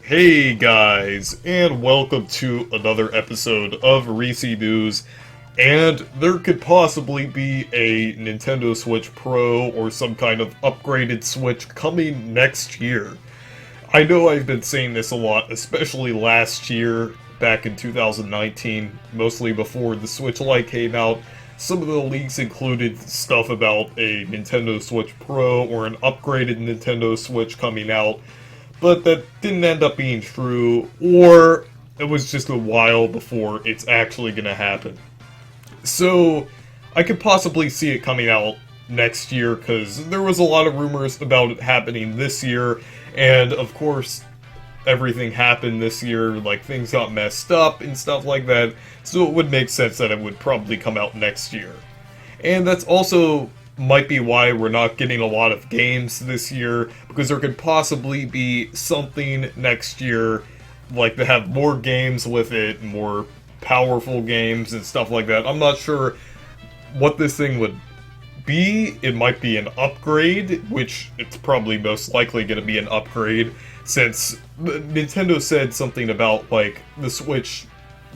Hey guys, and welcome to another episode of Reecee News. And there could possibly be a Nintendo Switch Pro or some kind of upgraded Switch coming next year. I know I've been saying this a lot, especially last year, back in 2019, mostly before the Switch Lite came out. Some of the leaks included stuff about a Nintendo Switch Pro or an upgraded Nintendo Switch coming out, but that didn't end up being true, or it was just a while before it's actually gonna happen. So, I could possibly see it coming out next year, because there was a lot of rumors about it happening this year, and of course, everything happened this year, like things got messed up and stuff like that, so it would make sense that it would probably come out next year. And that's also might be why we're not getting a lot of games this year, because there could possibly be something next year, like to have more games with it, more powerful games and stuff like that. I'm not sure what this thing would be. It might be an upgrade, which it's probably most likely going to be an upgrade, since Nintendo said something about, like, the Switch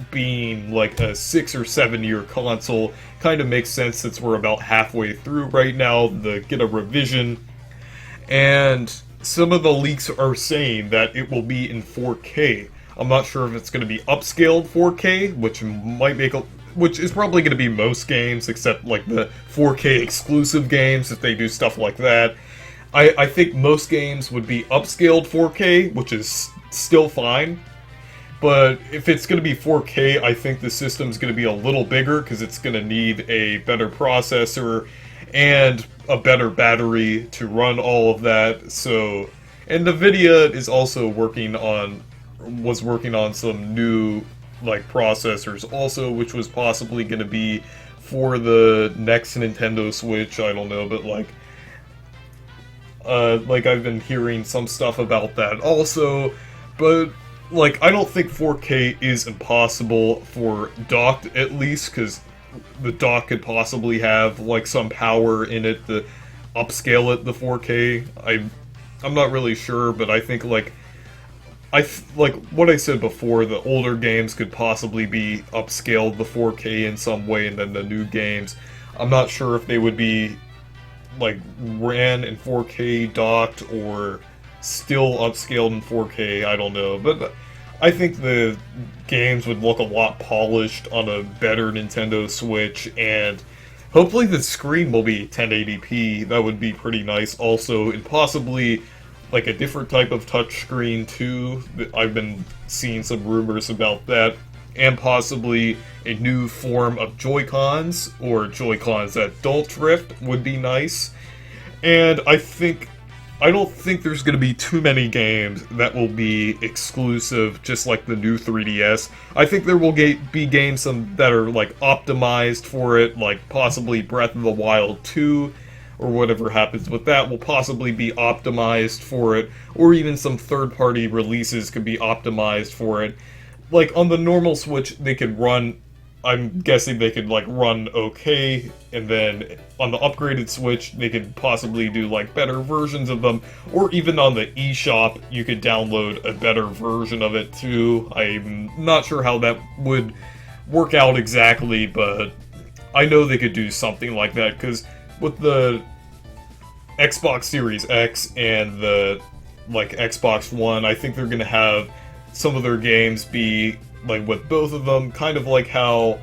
being like a 6 or 7 year console. Kind of makes sense since we're about halfway through right now to get a revision. And some of the leaks are saying that it will be in 4K. I'm not sure if it's going to be upscaled 4K, which is probably going to be most games, except like the 4K exclusive games, if they do stuff like that. I think most games would be upscaled 4K, which is still fine. But if it's going to be 4K, I think the system's going to be a little bigger, because it's going to need a better processor and a better battery to run all of that. So, and NVIDIA is also was working on some new, like, processors also, which was possibly going to be for the next Nintendo Switch. I don't know, but like I've been hearing some stuff about that also, but like, I don't think 4K is impossible for docked, at least, because the dock could possibly have, like, some power in it to upscale it to 4K. I'm not really sure, but I think, like, like what I said before, the older games could possibly be upscaled to 4K in some way, and then the new games, I'm not sure if they would be, like, ran in 4K docked, or still upscaled in 4K, I don't know, but I think the games would look a lot polished on a better Nintendo Switch, and hopefully the screen will be 1080p. That would be pretty nice also, and possibly like a different type of touchscreen too. I've been seeing some rumors about that, and possibly a new form of Joy-Cons, or Joy-Cons that don't drift would be nice. And I don't think there's going to be too many games that will be exclusive, just like the new 3DS. I think there will be games that are, like, optimized for it, like possibly Breath of the Wild 2, or whatever happens with that will possibly be optimized for it, or even some third-party releases could be optimized for it. Like, on the normal Switch, they could run, I'm guessing they could, like, run okay, and then on the upgraded Switch, they could possibly do, like, better versions of them, or even on the eShop, you could download a better version of it, too. I'm not sure how that would work out exactly, but I know they could do something like that, because with the Xbox Series X and the, like, Xbox One, I think they're gonna have some of their games be, like, with both of them, kind of like how,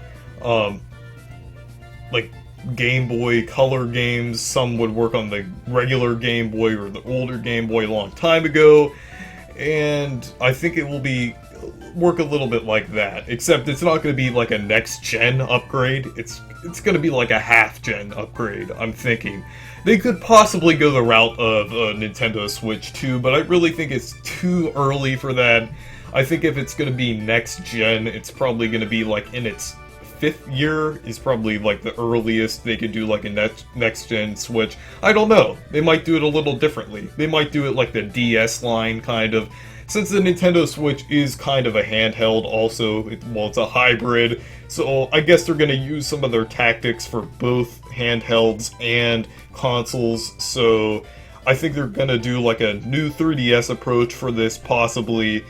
like, Game Boy Color games, some would work on the regular Game Boy or the older Game Boy a long time ago, and I think it will work a little bit like that, except it's not going to be like a next-gen upgrade, it's going to be like a half-gen upgrade, I'm thinking. They could possibly go the route of a Nintendo Switch 2, but I really think it's too early for that. I think if it's going to be next-gen, it's probably going to be, like, in its 5th year is probably, like, the earliest they could do, like, a next-gen Switch. I don't know. They might do it a little differently. They might do it like the DS line, kind of. Since the Nintendo Switch is kind of a handheld also, it's a hybrid, so I guess they're going to use some of their tactics for both handhelds and consoles, so I think they're gonna do like a new 3DS approach for this possibly,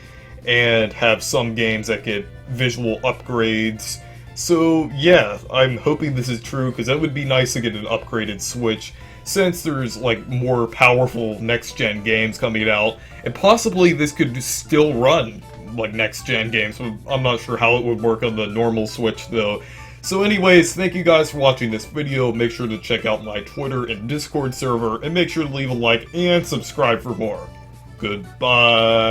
and have some games that get visual upgrades. So yeah, I'm hoping this is true, because that would be nice to get an upgraded Switch, since there's like more powerful next-gen games coming out, and possibly this could still run like next-gen games. I'm not sure how it would work on the normal Switch though. So anyways, thank you guys for watching this video. Make sure to check out my Twitter and Discord server, and make sure to leave a like and subscribe for more. Goodbye.